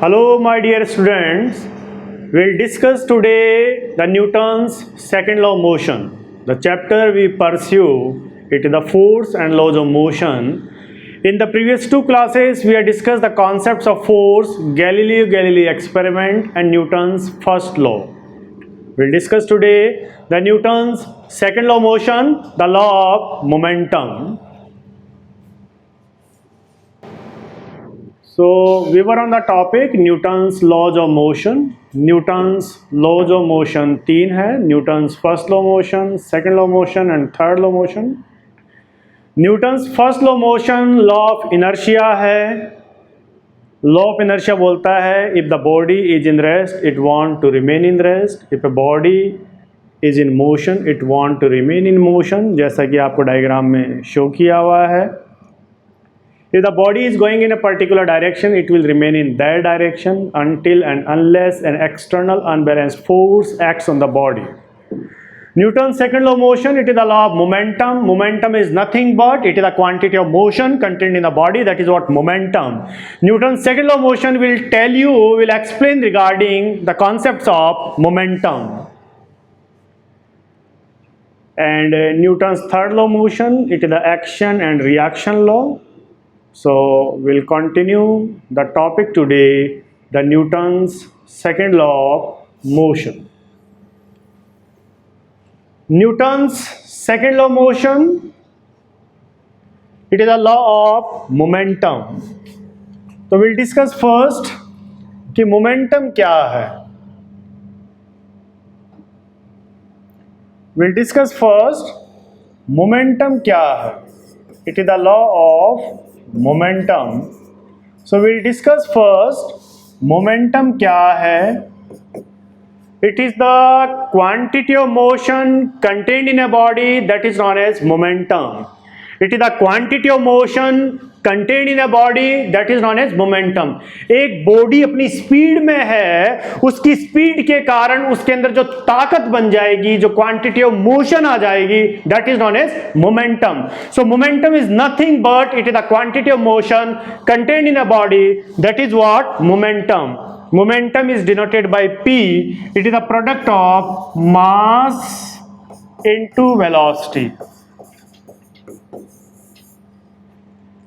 Hello, my dear students. We'll discuss today the Newton's second law of motion. The chapter we pursue it is the force and laws of motion. In the previous two classes, we have discussed the concepts of force, Galileo Galilei experiment, and Newton's first law. We'll discuss today the Newton's second law of motion, the law of momentum. So we were on the topic Newton's laws of motion. Newton's laws of motion तीन है, Newton's first law of motion, second law of motion and third law of motion. Newton's first law of motion law of inertia है. Law of inertia बोलता है if the body is in rest, it want to remain in rest. If a body is in motion, it want to remain in motion. जैसा कि आपको diagram में show किया हुआ है. If the body is going in a particular direction, it will remain in that direction until and unless an external unbalanced force acts on the body. Newton's second law of motion, it is the law of momentum. Momentum is nothing but it is the quantity of motion contained in the body. That is what momentum. Newton's second law of motion will explain regarding the concepts of momentum. And Newton's third law of motion, it is the action and reaction law. So we'll continue the topic today, the Newton's second law of motion. Newton's second law of motion, it is a law of momentum. So we'll discuss first कि momentum क्या है. We'll discuss first momentum क्या है. It is the law of momentum. So we'll discuss first momentum क्या है. It is the quantity of motion contained in a body that is known as momentum. It is the quantity of motion contained in a body that is known as momentum. एक body अपनी speed में है, उसकी speed के कारण उसके अंदर जो ताकत बन जाएगी, जो क्वांटिटी ऑफ मोशन आ जाएगी, that is known as momentum. So momentum is nothing but it is the quantity of motion contained in a body. That is what momentum. Momentum is denoted by P. It is the product of mass into velocity.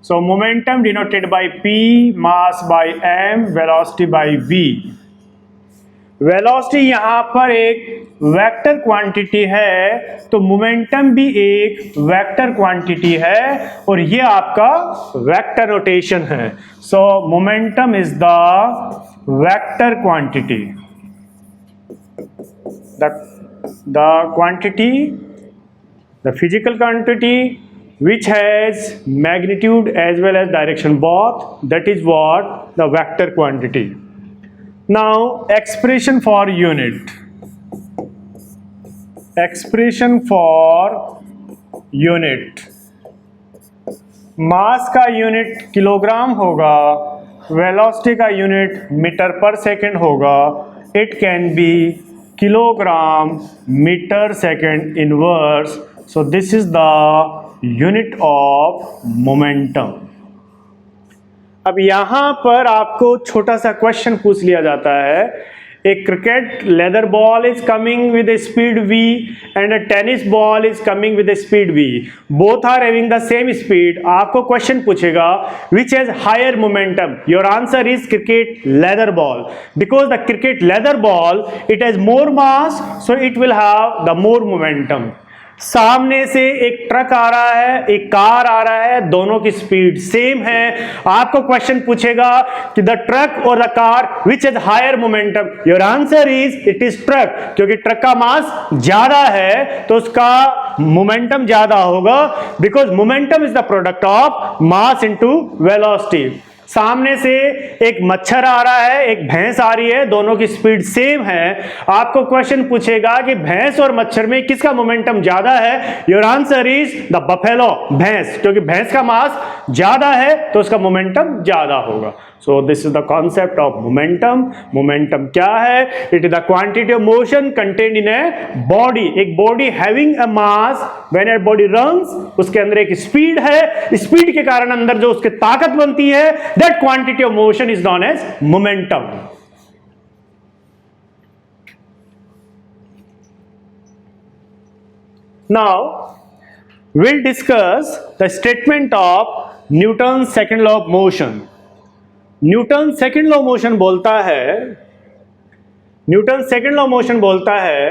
So momentum denoted by P, mass by m, velocity by v. Velocity यहाँ पर एक vector quantity है, तो momentum भी एक vector quantity है और ये आपका वेक्टर नोटेशन है. सो momentum is the vector quantity. The quantity, the physical quantity which has magnitude as well as direction both, that is what the vector quantity. Now expression for unit. Expression for unit. Mass का unit kilogram होगा, velocity का unit metre per second होगा. It can be kilogram metre second inverse. So this is the unit of momentum. अब यहाँ पर आपको छोटा सा क्वेश्चन पूछ लिया जाता है. A cricket leather ball is coming with a speed v and a tennis ball is coming with a speed v. Both are having the same speed. आपको क्वेश्चन पूछेगा which has higher momentum. Your answer is cricket leather ball, because the cricket leather ball it has more mass, so it will have the more momentum. सामने से एक truck आ रहा है, एक car आ रहा है, दोनों की स्पीड सेम है. आपको क्वेश्चन पूछेगा कि द ट्रक और the car which is higher momentum. Your answer is it is truck, क्योंकि ट्रक का मास ज्यादा है तो उसका मोमेंटम ज्यादा होगा, because momentum is the product of mass into velocity. सामने से एक मच्छर आ रहा है, एक भैंस आ रही है, दोनों की स्पीड सेम है. आपको क्वेश्चन पूछेगा कि भैंस और मच्छर में किसका मोमेंटम ज्यादा है. Your answer is the buffalo, भैंस, क्योंकि भैंस का मास ज्यादा है तो उसका मोमेंटम ज्यादा होगा. So this is the concept of momentum. Momentum क्या है? It is the quantity of motion contained in a body. एक body having a mass, when a body runs, उसके अंदर एक speed है. speed के कारण अंदर जो उसके ताकत बनती है that quantity of motion is known as momentum. Now we'll discuss the statement of Newton's second law of motion. Newton second law motion बोलता है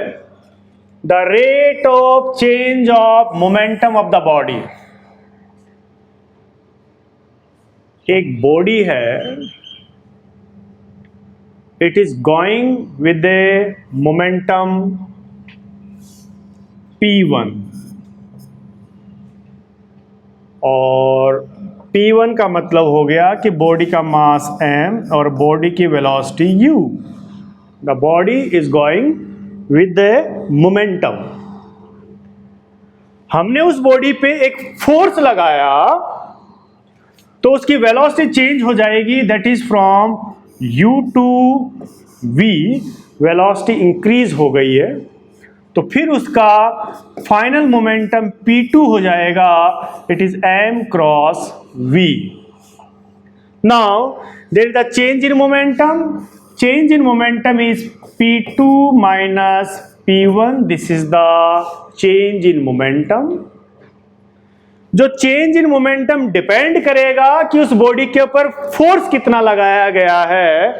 the rate of change of momentum of the body. एक body है, it is going with the momentum P1 और P1 का मतलब हो गया कि बॉडी का मास m और बॉडी की velocity u. The body is going with the momentum. हमने उस बॉडी पे एक फोर्स लगाया तो उसकी वेलोसिटी चेंज हो जाएगी. That is from u to v. Velocity increase हो गई है तो फिर उसका फाइनल मोमेंटम P2 हो जाएगा. It is m cross v. Now there is a change in momentum. Change in momentum is P2 minus P1. This is the change in momentum. जो change in momentum depend करेगा कि उस body के ऊपर force कितना लगाया गया है.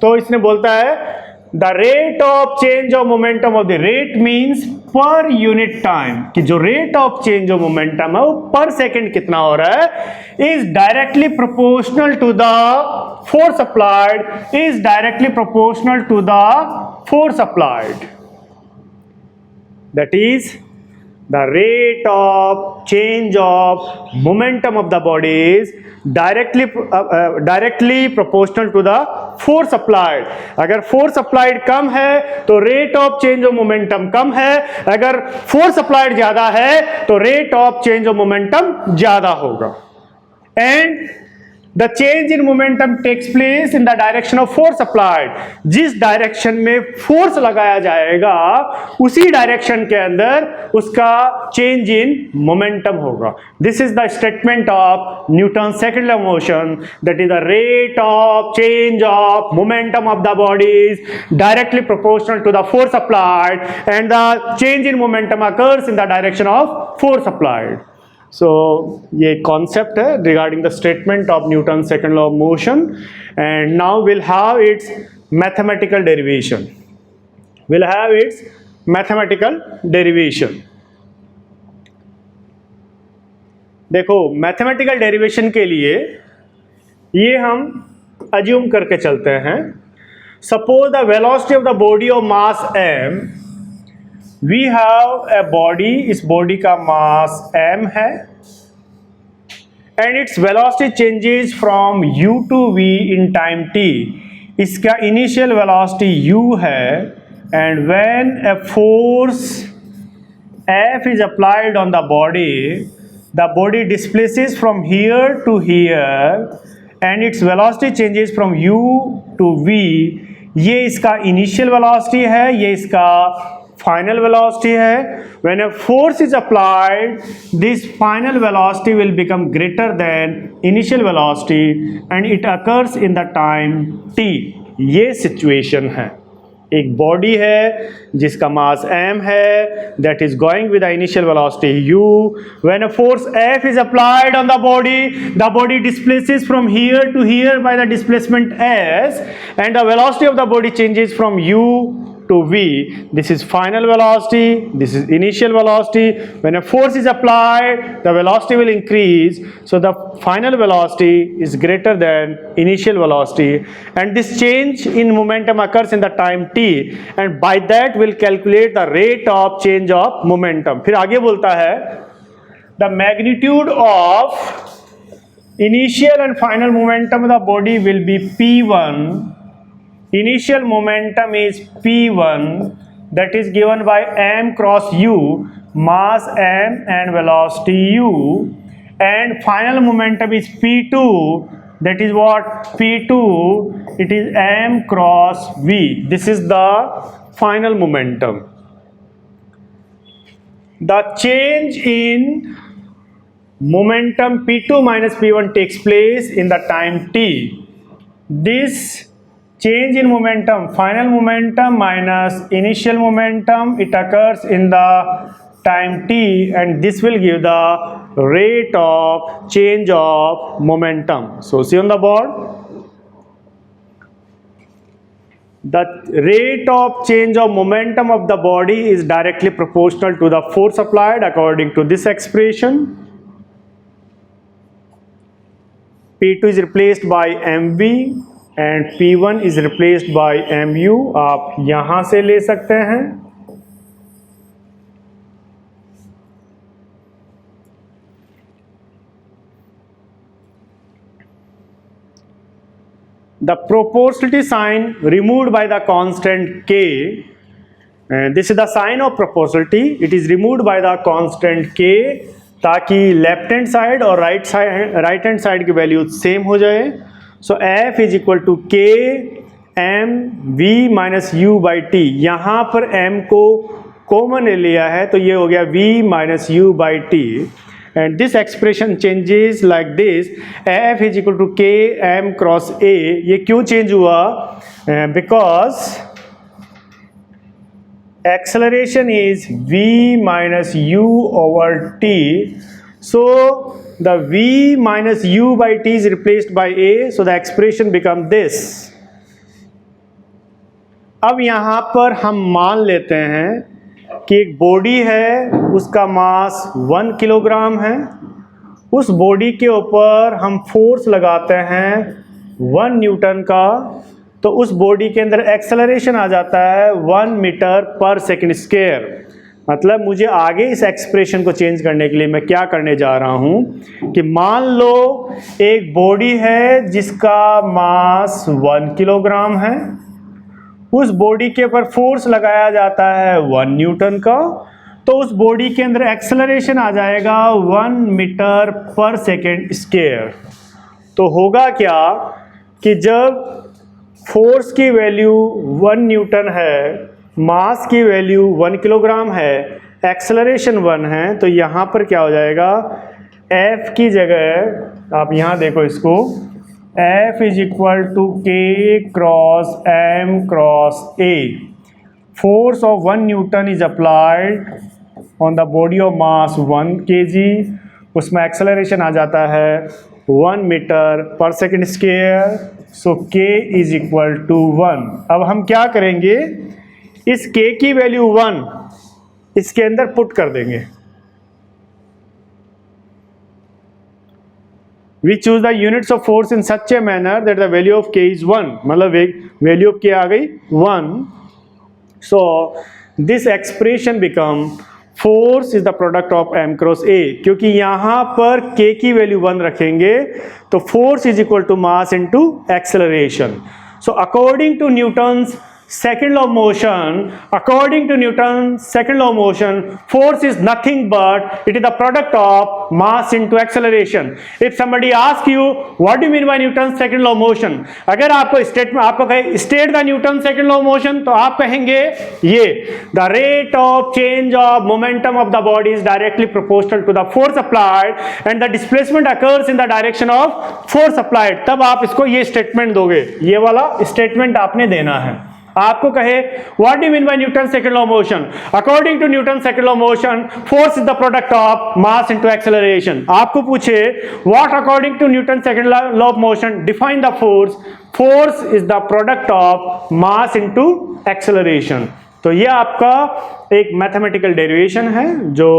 तो इसने बोलता है the rate of change of momentum of the rate means per unit time, कि जो rate of change of momentum है वो पर सेकेंड कितना हो रहा है, is directly proportional to the force applied. Is directly proportional to the force applied. That is the rate of change of momentum of the body is directly proportional to the force applied. अगर force applied कम है तो rate of change of momentum कम है. अगर force applied ज्यादा है तो rate of change of momentum ज्यादा होगा. And the change in momentum takes place in the direction of force applied. जिस डायरेक्शन में फोर्स लगाया जाएगा उसी डायरेक्शन के अंदर उसका चेंज इन मोमेंटम होगा. This is the statement of Newton second law of motion. That is the rate of change of momentum of the body is directly proportional to the force applied and the change in momentum occurs in the direction of force applied. So ये concept है regarding the statement of Newton second law of motion. And now will have it's mathematical derivation. देखो mathematical derivation के लिए ये हम assume करके चलते हैं. Suppose the velocity of the body of mass m. We have a body, इस body का मास m है and its velocity changes from u to v in time t. इसका initial velocity u है and when a force F is applied on the body displaces from here to here and its velocity changes from u to v. ये इसका initial velocity है, ये इसका final velocity है. When a force is applied, this final velocity will become greater than initial velocity and it occurs in the time t. ये situation है. एक body है जिसका mass m है, that is going with the initial velocity u. When a force F is applied on the body displaces from here to here by the displacement s and the velocity of the body changes from u to v. This is final velocity, this is initial velocity. When a force is applied, the velocity will increase, so the final velocity is greater than initial velocity and this change in momentum occurs in the time t and by that we'll calculate the rate of change of momentum. फिर आगे बोलता है the magnitude of initial and final momentum of the body will be p1. Initial momentum is P1, that is given by m cross u, mass m and velocity u, and final momentum is P2, that is what? P2, it is m cross v. This is the final momentum. The change in momentum P2 minus P1 takes place in the time t. This change in momentum, final momentum minus initial momentum, it occurs in the time t, and this will give the rate of change of momentum. So see on the board, the rate of change of momentum of the body is directly proportional to the force applied according to this expression. P2 is replaced by mv and P1 is replaced by mu. आप यहां से ले सकते हैं. The proportionality sign removed by the constant k, and this is the sign of proportionality, it is removed by the constant k ताकि left hand side और right hand side की value same हो जाए. So F is equal to k m v minus u by t. यहाँ पर m को common लिया है तो ये हो गया v minus u by T. And this expression changes like this, f is equal to k m cross a. ये क्यों चेंज हुआ? Because acceleration is v minus u over t. So the v minus u by t is replaced by a. So the expression becomes this. अब यहाँ पर हम मान लेते हैं कि एक बॉडी है, उसका मास 1 किलोग्राम है. उस बॉडी के ऊपर हम फोर्स लगाते हैं 1 न्यूटन का, तो उस बॉडी के अंदर एक्सेलरेशन आ जाता है 1 मीटर पर सेकंड स्क्वायर. मतलब मुझे आगे इस एक्सप्रेशन को चेंज करने के लिए मैं क्या करने जा रहा हूं कि मान लो एक बॉडी है जिसका मास 1 किलोग्राम है, उस बॉडी के ऊपर फोर्स लगाया जाता है 1 न्यूटन का, तो उस बॉडी के अंदर एक्सेलरेशन आ जाएगा 1 मीटर पर सेकेंड स्क्वायर. तो होगा क्या कि जब फोर्स की वैल्यू 1 न्यूटन है, मास की वैल्यू 1 किलोग्राम है, एक्सेलरेशन 1 है, तो यहाँ पर क्या हो जाएगा, F की जगह आप यहाँ देखो इसको, F is equal to k cross m cross a. Force of 1 newton is applied on the body of mass 1 kg. उसमें एक्सेलरेशन आ जाता है 1 metre per second square. So k is equal to 1. अब हम क्या करेंगे, इस k की वैल्यू 1 इसके अंदर पुट कर देंगे. We choose the units of force in such a manner that the value of k is 1. मतलब वैल्यू ऑफ k आ गई 1. So this expression become force is the product of m cross a. क्योंकि यहाँ पर k की value 1 रखेंगे तो force is equal to mass into acceleration. So according to Newton's second law of motion, force is nothing but it is the product of mass into acceleration. If somebody asks you what do you mean by Newton's second law of motion, अगर आपको statement आपको कहे state the Newton's second law of motion, तो आप कहेंगे ये the rate of change of momentum of the body is directly proportional to the force applied and the displacement occurs in the direction of force applied. तब आप इसको ये statement दोगे, ये वाला स्टेटमेंट आपने देना है. आपको कहे what do you mean by Newton's second law of motion? According to Newton's second law of motion, force is the product of mass into acceleration. आपको पूछे what according to Newton's second law of motion define the force? Force is the product of mass into acceleration. तो ये आपका एक mathematical derivation है जो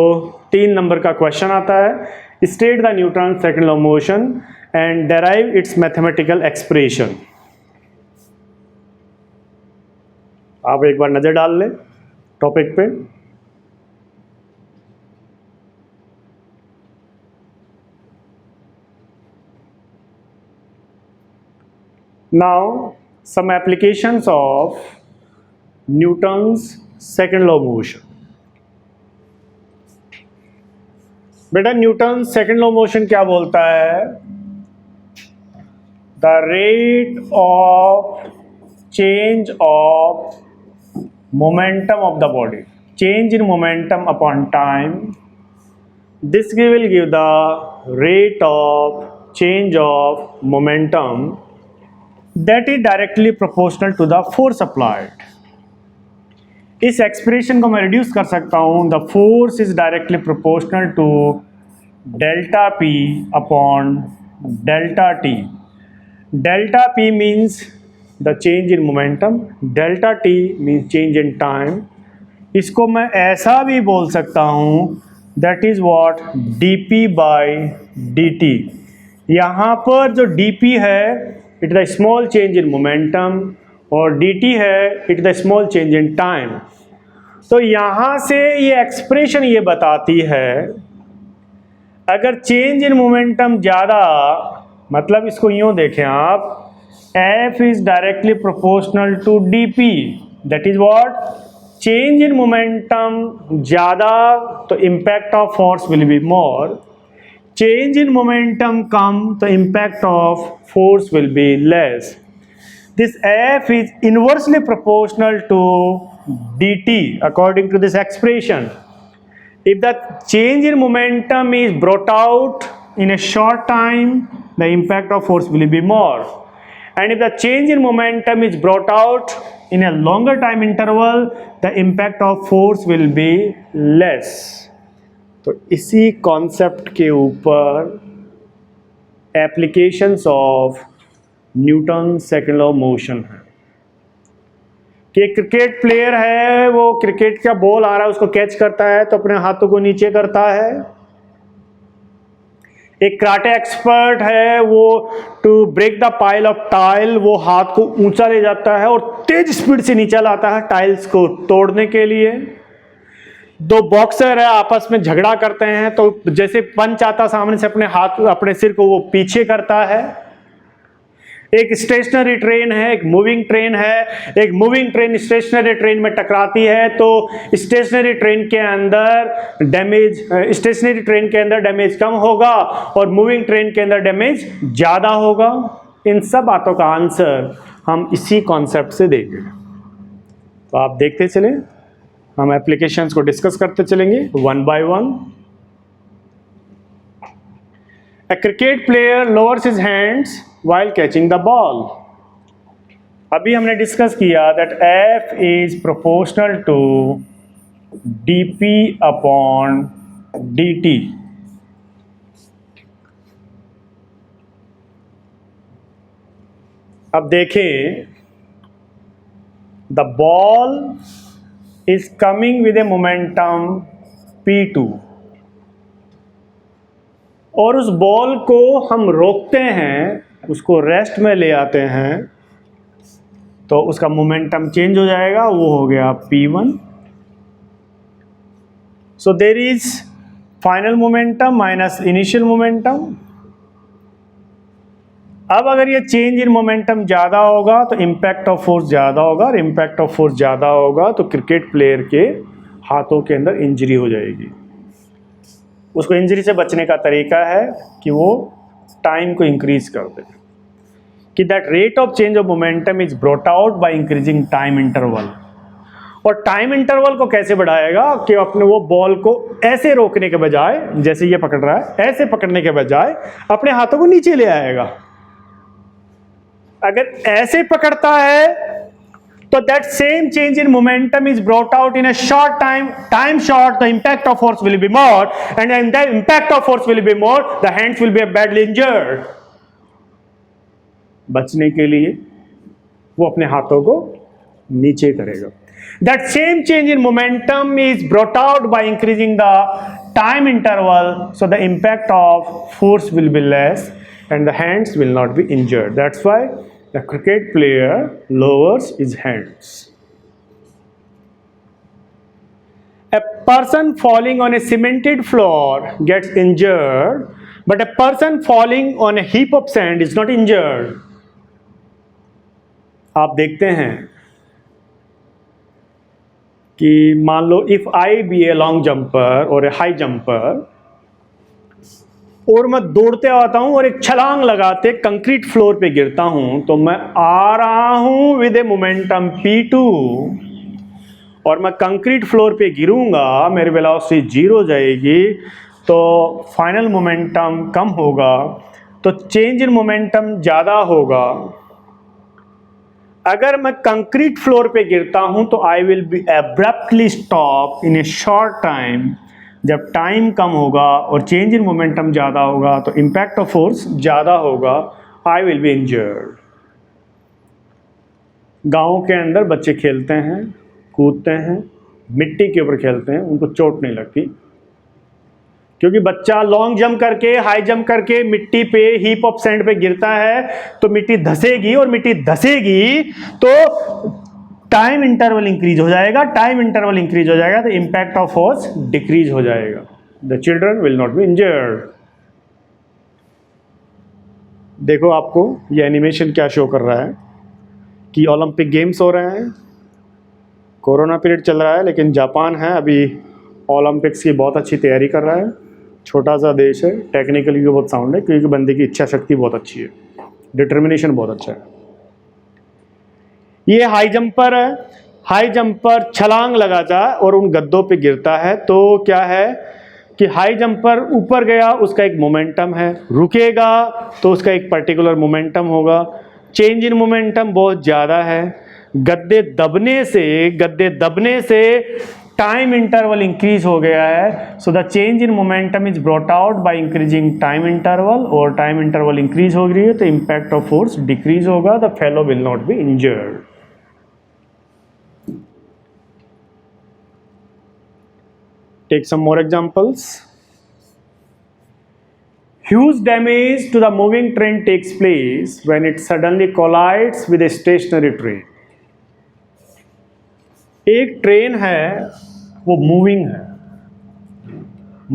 3 number का question आता है. State the Newton's second law of motion and derive its mathematical expression. आप एक बार नजर डाल लें टॉपिक पे. Now some applications of Newton's second law of motion. बेटा Newton second law of motion क्या बोलता है? The rate of change of momentum of the body, change in momentum upon time This will give the rate of change of momentum that is directly proportional to the force applied. इस expression को मैं reduce कर सकता हूँ, the force is directly proportional to delta p upon delta t. Delta p means the change in momentum, delta t means change in time. इसको मैं ऐसा भी बोल सकता हूँ, that is what d p by d t. यहाँ पर जो डी पी है it the small change in momentum और dt है it the small change in time. तो यहाँ से ये एक्सप्रेशन ये बताती है अगर चेंज इन मोमेंटम ज़्यादा, मतलब इसको यूँ देखें आप, f is directly proportional to dp, that is what change in momentum ज़्यादा तो impact of force will be more, change in momentum कम तो impact of force will be less. This F is inversely proportional to dt according to this expression. If the change in momentum is brought out in a short time, the impact of force will be more. And if the change in momentum is brought out in a longer time interval, the impact of force will be less. तो इसी concept के ऊपर applications of Newton second law of motion है कि एक cricket player है, वो cricket का बॉल आ रहा है उसको कैच करता है तो अपने हाथों को नीचे करता है. एक कराटे एक्सपर्ट है, वो to break the pile of tile वो हाथ को ऊंचा ले जाता है और तेज स्पीड से नीचे लाता है टाइल्स को तोड़ने के लिए. दो बॉक्सर है आपस में झगड़ा करते हैं तो जैसे पंच आता सामने से अपने सिर को वो पीछे करता है. एक स्टेशनरी ट्रेन है, एक मूविंग ट्रेन है, एक मूविंग ट्रेन स्टेशनरी ट्रेन में टकराती है तो स्टेशनरी ट्रेन के अंदर डैमेज कम होगा और मूविंग ट्रेन के अंदर डैमेज ज़्यादा होगा. इन सब बातों का आंसर हम इसी कॉन्सेप्ट से देंगे. तो आप देखते चलें, हम एप्लीकेशंस को डिस्कस करते चलेंगे one by one. A cricket player lowers his hands while catching the ball. अभी हमने डिस्कस किया that F is proportional to dp upon dt. अब देखें, the ball is coming with a momentum p2 और उस ball को हम रोकते हैं, उसको रेस्ट में ले आते हैं तो उसका मोमेंटम चेंज हो जाएगा, वो हो गया p1. So there is final momentum minus initial momentum. अब अगर ये चेंज इन मोमेंटम ज़्यादा होगा तो इम्पैक्ट ऑफ फोर्स ज़्यादा होगा और इम्पैक्ट ऑफ फोर्स ज़्यादा होगा तो क्रिकेट प्लेयर के हाथों के अंदर इंजरी हो जाएगी. उसको इंजरी से बचने का तरीका है कि वो टाइम को इंक्रीज कर दे, कि that rate of change of momentum is brought out by increasing time interval. और टाइम इंटरवल को कैसे बढ़ाएगा कि अपने वो बॉल को ऐसे रोकने के बजाय, जैसे ये पकड़ रहा है, ऐसे पकड़ने के बजाय अपने हाथों को नीचे ले आएगा. अगर ऐसे पकड़ता है तो that same change in momentum is brought out in a short time short, the impact of force will be more, and when the impact of force will be more, the hands will be badly injured. बचने के लिए वो अपने हाथों को नीचे करेगा. That same change in momentum is brought out by increasing the time interval, so the impact of force will be less and the hands will not be injured. That's why the cricket player lowers his hands. A person falling on a cemented floor gets injured, but a person falling on a heap of sand is not injured. आप देखते हैं कि मान लो if I be a long jumper or a high jumper और मैं दौड़ते आता हूं और एक छलांग लगाते कंक्रीट फ्लोर पे गिरता हूं तो मैं आ रहा हूं विद ए मोमेंटम p2 और मैं कंक्रीट फ्लोर पे गिरूंगा, मेरी वेलोसिटी 0 हो जाएगी तो फाइनल मोमेंटम कम होगा, तो चेंज इन मोमेंटम ज़्यादा होगा। अगर मैं कंक्रीट फ्लोर पे गिरता हूं तो I will be abruptly stop in A short time. जब टाइम कम होगा और चेंज इन मोमेंटम ज़्यादा होगा तो इम्पैक्ट ऑफ फोर्स ज़्यादा होगा, आई विल बी इंजर्ड। गाँव के अंदर बच्चे खेलते हैं, कूदते हैं, मिट्टी के ऊपर खेलते हैं, उनको चोट नहीं लगती, क्योंकि बच्चा लॉन्ग जंप करके, हाई जंप करके मिट्टी पे, हीप ऑफ सैंड पे गिरता है तो मिट्टी धसेगी, और मिट्टी धसेगी तो टाइम इंटरवल इंक्रीज हो जाएगा, टाइम इंटरवल इंक्रीज हो जाएगा तो इम्पैक्ट ऑफ फोर्स डिक्रीज हो जाएगा। The children will not be injured. देखो आपको ये एनिमेशन क्या शो कर रहा है कि ओलंपिक गेम्स हो रहे हैं, कोरोना पीरियड चल रहा है, लेकिन जापान है अभी ओलंपिक्स की बहुत अच्छी तैयारी कर रहा है। छोटा सा देश है, टेक्निकली भी बहुत साउंड है, क्योंकि बंदे की इच्छा शक्ति बहुत अच्छी है, डिटर्मिनेशन बहुत अच्छा है। ये हाई जंपर है, हाई जंपर छलांग लगाता है और उन गद्दों पे गिरता है, तो क्या है कि हाई जंपर ऊपर गया, उसका एक मोमेंटम है, रुकेगा तो उसका एक पर्टिकुलर मोमेंटम होगा। चेंज इन मोमेंटम बहुत ज़्यादा है। गद्दे दबने से टाइम इंटरवल इंक्रीज हो गया है, so the change in momentum is brought out by increasing time interval, और टाइम इंटरवल इंक्रीज हो गई है तो इम्पैक्ट ऑफ फोर्स डिक्रीज होगा, the fellow will not be injured. Take some more examples. Huge damage to the moving train takes place when it suddenly collides with a stationary train. एक train है, वो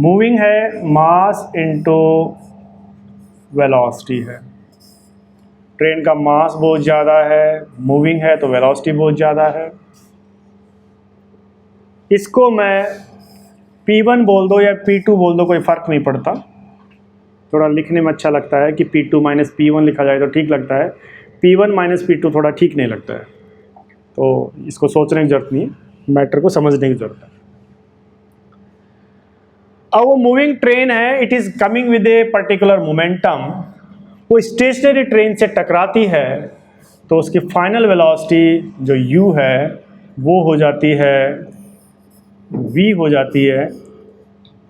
moving है, मास into velocity है। Train का मास बहुत ज़्यादा है, moving है तो वेलोसिटी बहुत ज़्यादा है। इसको मैं P1 बोल दो या P2 बोल दो, कोई फ़र्क नहीं पड़ता, थोड़ा लिखने में अच्छा लगता है कि P2 माइनस P1 लिखा जाए तो ठीक लगता है, P1 माइनस P2 थोड़ा ठीक नहीं लगता है, तो इसको सोचने की ज़रूरत नहीं है, मैटर को समझने की ज़रूरत है। अब वो मूविंग ट्रेन है, it is coming with a particular momentum, वो स्टेशनरी ट्रेन से टकराती है तो उसकी फाइनल वेलोसिटी जो u है वो हो जाती है v हो जाती है,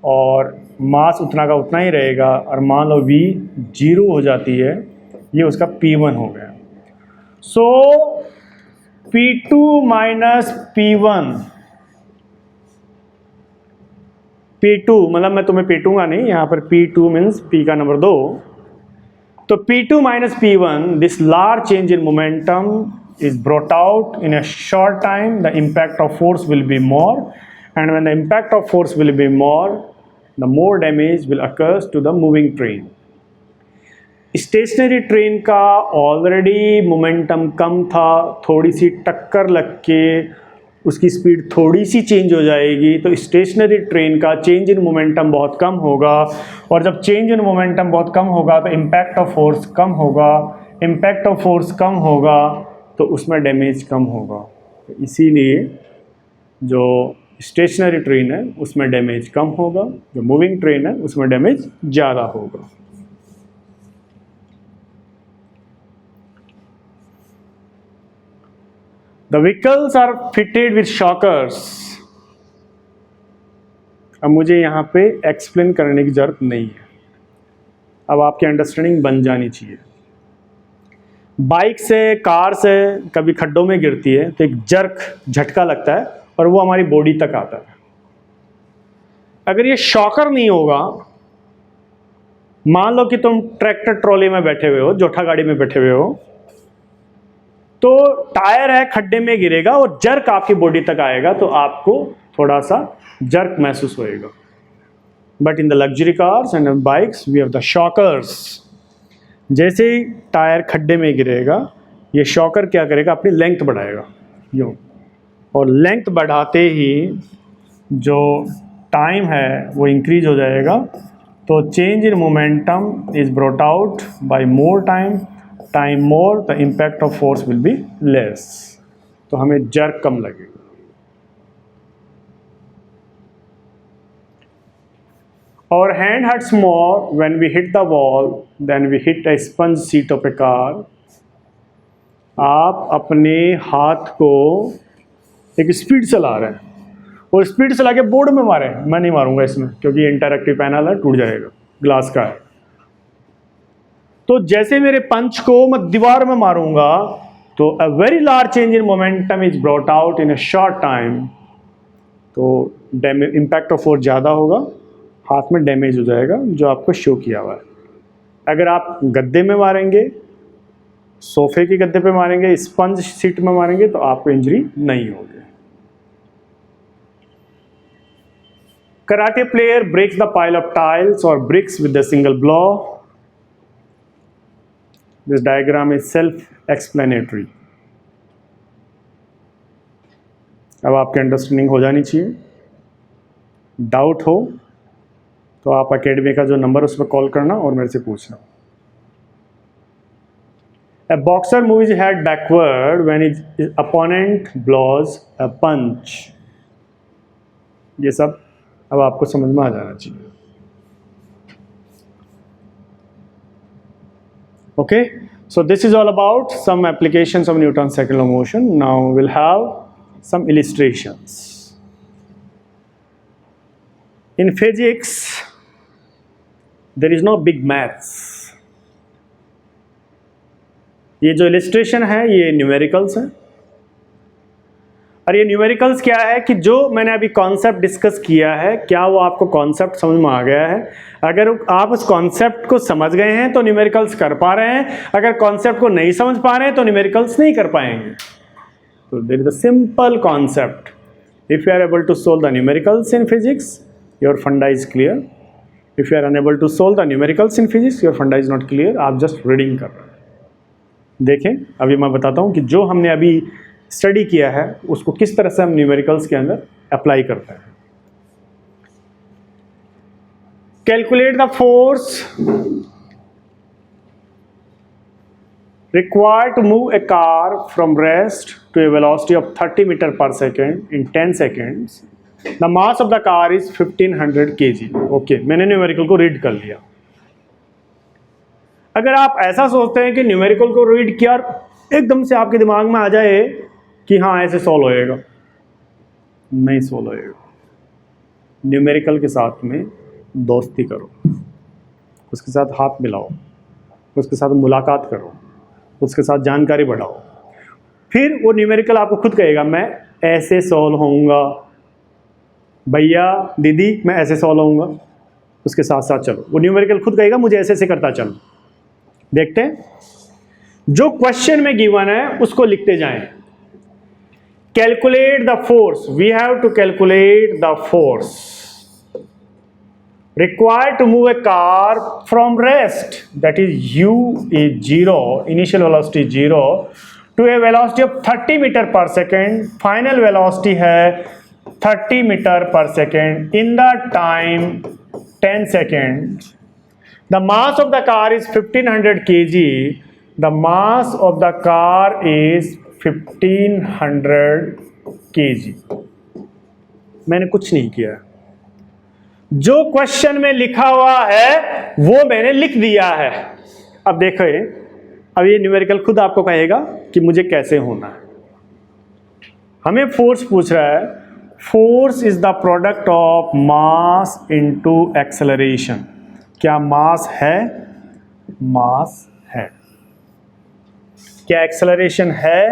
और मास उतना का उतना ही रहेगा, और मान लो v 0 हो जाती है, ये उसका P1 हो गया। सो P2 माइनस P1, P2 मतलब मैं तुम्हें पीटूंगा नहीं, यहाँ पर P2 मीन्स P का नंबर 2, तो P2 minus P1, this large change in momentum is brought out in a short time, the impact of force will be more, and when the impact of force will be more, the more damage will occur to the moving train. Stationary train का already momentum कम था, थोड़ी सी टक्कर लग के उसकी speed थोड़ी सी change हो जाएगी, तो स्टेशनरी ट्रेन का चेंज इन मोमेंटम बहुत कम होगा, और जब चेंज इन मोमेंटम बहुत कम होगा तो इम्पैक्ट ऑफ फोर्स कम होगा, इम्पैक्ट ऑफ फोर्स कम होगा तो उसमें डैमेज कम होगा। तो इसीलिए जो स्टेशनरी ट्रेन है उसमें डैमेज कम होगा, जो मूविंग ट्रेन है उसमें डैमेज ज़्यादा होगा। The vehicles are fitted with shockers. अब मुझे यहाँ पे एक्सप्लेन करने की ज़रूरत नहीं है, अब आपकी अंडरस्टैंडिंग बन जानी चाहिए। बाइक से, कार से कभी खड्डों में गिरती है तो एक जर्क झटका लगता है और वो हमारी बॉडी तक आता है। अगर ये शॉकर नहीं होगा, मान लो कि तुम ट्रैक्टर ट्रॉली में बैठे हुए हो, जोठा गाड़ी में बैठे हुए हो, तो टायर है, खड्डे में गिरेगा और जर्क आपकी बॉडी तक आएगा तो आपको थोड़ा सा जर्क महसूस होएगा। But in the luxury cars and bikes we have the shockers. जैसे ही टायर खड्डे में गिरेगा, ये शॉकर क्या करेगा, अपनी लेंथ बढ़ाएगा यूँ, और लेंथ बढ़ाते ही जो टाइम है वो इंक्रीज हो जाएगा, तो change in momentum is brought out by more time more, the impact of force will be less, तो हमें जर्क कम लगेगा। Our hand hurts more when we hit the wall than we hit a sponge seat of a car. आप अपने हाथ को एक speed से ला रहे हैं और स्पीड से ला के बोर्ड में मारे। मैं नहीं मारूंगा इसमें क्योंकि इंटरैक्टिव पैनल है, टूट जाएगा, ग्लास का है। तो जैसे मेरे पंच को मैं दीवार में मारूंगा तो a very large change in momentum is brought out in a short time. तो इम्पैक्ट ऑफ फोर्स ज़्यादा होगा, हाथ में डैमेज हो जाएगा जो आपको शो किया हुआ है। अगर आप गद्दे में मारेंगे, सोफे के गद्दे पे मारेंगे, स्पंज सीट में मारेंगे तो आपको इंजरी नहीं होगी। Karate player breaks the pile of tiles और bricks with the single blow. This diagram is self explanatory. अब आपकी अंडरस्टैंडिंग हो जानी चाहिए। डाउट हो तो आप अकेडमी का जो नंबर उस पर कॉल करना और मेरे से पूछना। A boxer moves his head backward when his opponent blows a punch. ये सब अब आपको समझ में आ जाना चाहिए। Okay, so this is all about some applications of Newton's second law of motion. Now we'll have some illustrations. In physics, there is no big maths. ये जो इलिस्ट्रेशन है ये न्यूमेरिकल्स है। और ये न्यूमेरिकल्स क्या है कि जो मैंने अभी कॉन्सेप्ट डिस्कस किया है, क्या वो आपको कॉन्सेप्ट समझ में आ गया है? अगर आप उस कॉन्सेप्ट को समझ गए हैं तो न्यूमेरिकल्स कर पा रहे हैं, अगर कॉन्सेप्ट को नहीं समझ पा रहे हैं तो न्यूमेरिकल्स नहीं कर पाएंगे। तो there is a simple concept. If you are able to solve the numericals in physics, your funda is clear. If you are unable to solve the numericals in physics, your funda is not clear. आप just reading कर रहे हैं। देखें, अभी मैं बताता हूं कि जो हमने अभी स्टडी किया है उसको किस तरह से हम न्यूमेरिकल्स के अंदर अप्लाई करते हैं। Calculate the force required to move a car from rest to a velocity of 30 metre per second in 10 seconds. The mass of the car is 1500 kg। Okay, मैंने न्यूमेरिकल को रीड कर लिया। अगर आप ऐसा सोचते हैं कि न्यूमेरिकल को रीड किया और एकदम से आपके दिमाग में आ जाए कि हाँ ऐसे सॉल्व होएगा, नहीं सॉल्व होएगा। न्यूमेरिकल के साथ में दोस्ती करो, उसके साथ हाथ मिलाओ, उसके साथ मुलाकात करो, उसके साथ जानकारी बढ़ाओ, फिर वो न्यूमेरिकल आपको खुद कहेगा मैं ऐसे सॉल्व होऊंगा, भैया दीदी मैं ऐसे सॉल्व होऊंगा। उसके साथ साथ चलो, वो न्यूमेरिकल खुद कहेगा मुझे ऐसे ऐसे करता चलो। देखते हैं, जो क्वेश्चन में गिवन है उसको लिखते जाएं। Calculate the force, we have to calculate the force required to move a car from rest, that is u is 0, initial velocity 0, to a velocity of 30 meter per second, final velocity है 30 meter per second in the time 10 seconds. The mass of the car is 1500 kg. The mass of the car is 1500 kg. मैंने कुछ नहीं किया, जो question में लिखा हुआ है वो मैंने लिख दिया है। अब देखो, अब ये न्यूमेरिकल खुद आपको कहेगा कि मुझे कैसे होना है। हमें फोर्स पूछ रहा है, force is the product of mass into acceleration. क्या मास है? मास है। क्या एक्सेलरेशन है?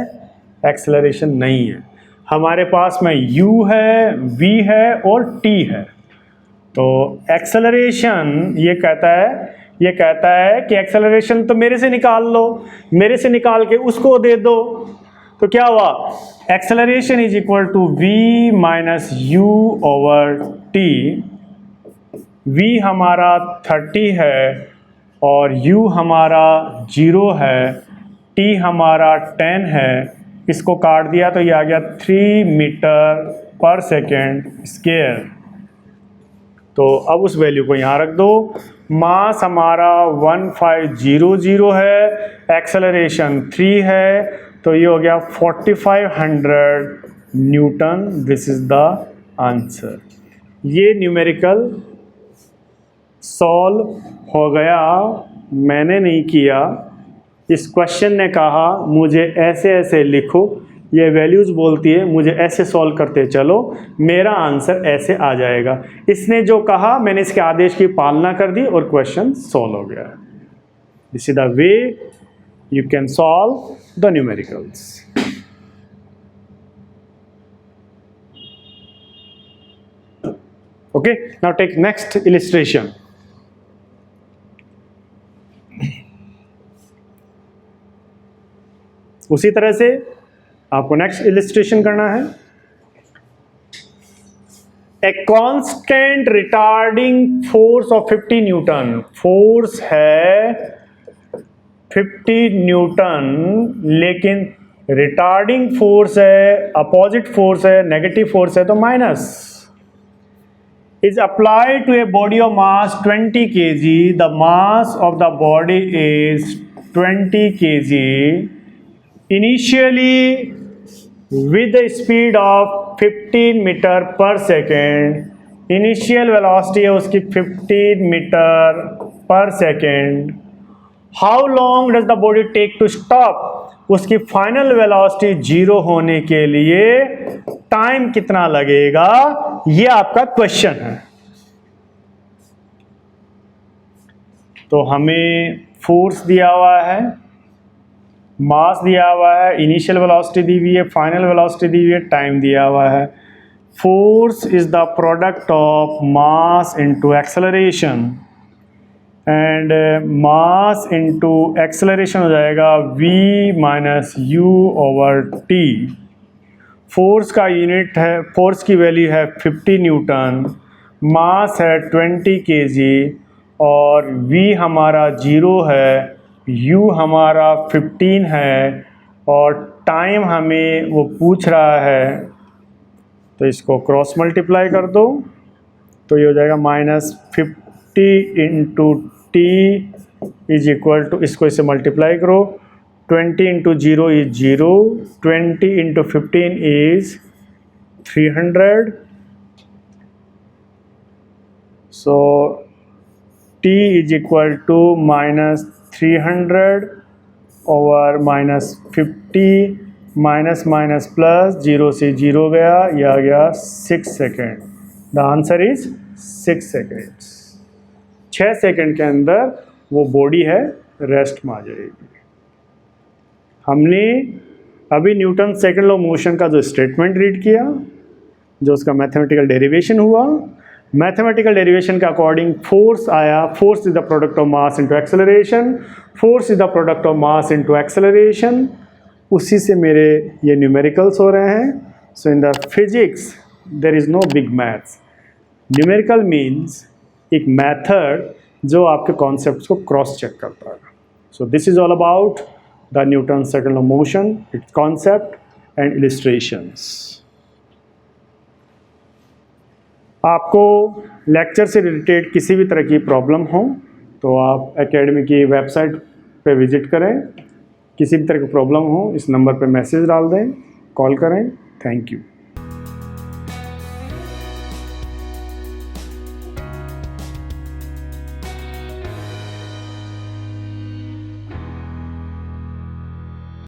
एक्सेलरेशन नहीं है। हमारे पास में u है, v है और t है। तो एक्सेलरेशन ये कहता है कि एक्सेलरेशन तो मेरे से निकाल लो, मेरे से निकाल के उसको दे दो। तो क्या हुआ? Acceleration is equal to v minus u over t। v हमारा 30 है और u हमारा 0 है, t हमारा 10 है। इसको काट दिया तो ये आ गया 3 मीटर पर सेकेंड स्क्वायर। तो अब उस वैल्यू को यहाँ रख दो। मास हमारा 1500 है, एक्सेलरेशन 3 है, तो ये हो गया 4500 Newton. This is the answer. ये न्यूमेरिकल सॉल्व हो गया, मैंने नहीं किया। इस क्वेश्चन ने कहा मुझे ऐसे ऐसे लिखो, ये वैल्यूज़ बोलती है मुझे ऐसे सॉल्व करते चलो, मेरा आंसर ऐसे आ जाएगा। इसने जो कहा मैंने इसके आदेश की पालना कर दी और क्वेश्चन सॉल्व हो गया। This is the way you can solve the numericals. Okay, now take next illustration. उसी तरह से आपको नेक्स्ट इलिस्ट्रेशन करना है। A constant retarding force of 50 Newton, force है 50 न्यूटन, लेकिन रिटार्डिंग फोर्स है, अपोजिट फोर्स है, नेगेटिव फोर्स है तो minus, is applied to a body of mass 20 kg. The mass of the body is 20 kg. Initially with the speed of 15 meter per second. Initial velocity है उसकी 15 meter per second. How long does the body take to stop? उसकी final velocity 0 होने के लिए time कितना लगेगा, ये आपका क्वेश्चन है। तो हमें फोर्स दिया हुआ है, मास दिया हुआ है, इनिशियल वेलोसिटी दी हुई है, फाइनल वेलोसिटी दी हुई है, टाइम दिया हुआ है। Force is the product of mass into acceleration, and mass into acceleration हो जाएगा v minus you over T. Force का यूनिट है, फोर्स की वैल्यू है 50 न्यूटन, मास है 20 kg और v हमारा 0 है, u हमारा 15 है और टाइम हमें वो पूछ रहा है, तो इसको क्रॉस मल्टीप्लाई कर दो तो ये हो जाएगा -50 into t is equal to, इसको इससे मल्टीप्लाई करो, 20 into 0 is 0, 20 into 15 is 300, so t is equal to -300 over -50 minus minus plus, 0 से 0 गया, यह आ गया 6 second. The answer is 6 seconds. 6 second के अंदर वो बॉडी है रेस्ट में आ जाएगी। हमने अभी न्यूटन सेकंड लॉ मोशन का जो स्टेटमेंट रीड किया, जो उसका मैथमेटिकल डेरिवेशन हुआ, मैथमेटिकल डेरिवेशन के अकॉर्डिंग फोर्स आया, force is the product of mass into acceleration, force is the product of mass into acceleration, उसी से मेरे ये न्यूमेरिकल्स हो रहे हैं। So in the physics there is no big maths. Numerical means एक मेथड जो आपके कॉन्सेप्ट्स को क्रॉस चेक करता है। So this is all about the Newton second law motion, its concept and illustrations. आपको लेक्चर से रिलेटेड किसी भी तरह की प्रॉब्लम हो तो आप एकेडमी की वेबसाइट पे विजिट करें। किसी भी तरह की प्रॉब्लम हो इस नंबर पे मैसेज डाल दें, कॉल करें। Thank you.